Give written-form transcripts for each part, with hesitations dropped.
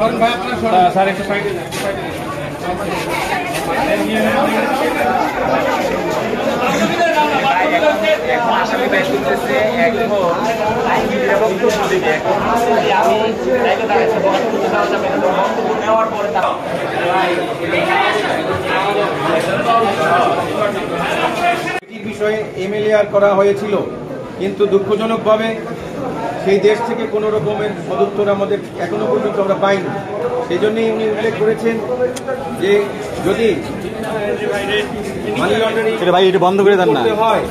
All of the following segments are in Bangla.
স্যার একটু সাইডে আসামি ভাই শুনতেছে এখন বক্তব্য দিকে নেওয়ার পরে বিষয়ে এমএলএআর করা হয়েছিল, কিন্তু দুঃখজনকভাবে সেই দেশ থেকে কোনো রকমের সদুত্তর আমাদের এখনো পর্যন্ত আমরা পাইনি। সেই জন্যই উনি উল্লেখ করেছেন যে যদি মানি লন্ডারিং বন্ধ করে দেন না হয়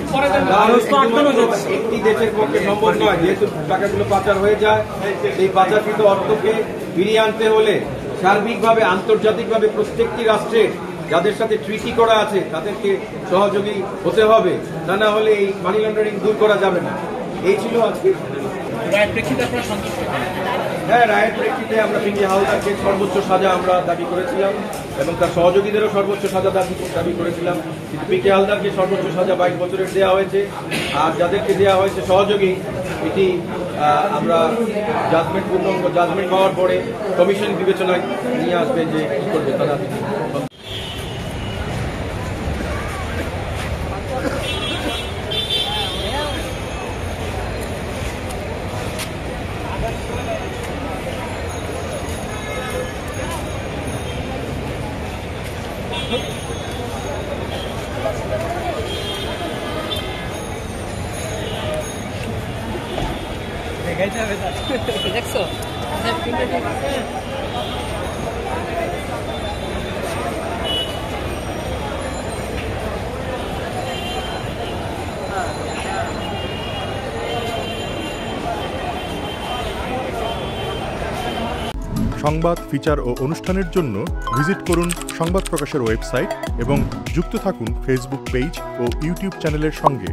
একটি দেশের পক্ষে সম্ভব নয়, যেহেতু টাকাগুলো পাচার হয়ে যায়। সেই পাচারকৃত অর্থকে ফিরিয়ে আনতে হলে সার্বিকভাবে আন্তর্জাতিকভাবে প্রত্যেকটি রাষ্ট্রে যাদের সাথে ট্রিটি করা আছে তাদেরকে সহযোগী হতে হবে, তা না হলে এই মানি লন্ডারিং দূর করা যাবে না। এই ছিল আজকে। হ্যাঁ, রায়ের প্রেক্ষিতে আমরা পিকে হালদারকে সর্বোচ্চ সাজা আমরা দাবি করেছিলাম এবং তার সহযোগীদেরও সর্বোচ্চ সাজা দাবি করেছিলাম, কিন্তু পিকে হালদারকে সর্বোচ্চ সাজা 22 বছরের দেওয়া হয়েছে। আর যাদেরকে দেওয়া হয়েছে সহযোগী, এটি আমরা পূর্ণাঙ্গ জাজমেন্ট পাওয়ার পরে কমিশন বিবেচনায় নিয়ে আসবে যে কি করবে তারা। দেখছো সংবাদ, ফিচার ও অনুষ্ঠানের জন্য ভিজিট করুন সংবাদ প্রকাশের ওয়েবসাইট এবং যুক্ত থাকুন ফেসবুক পেজ ও ইউটিউব চ্যানেলের সঙ্গে।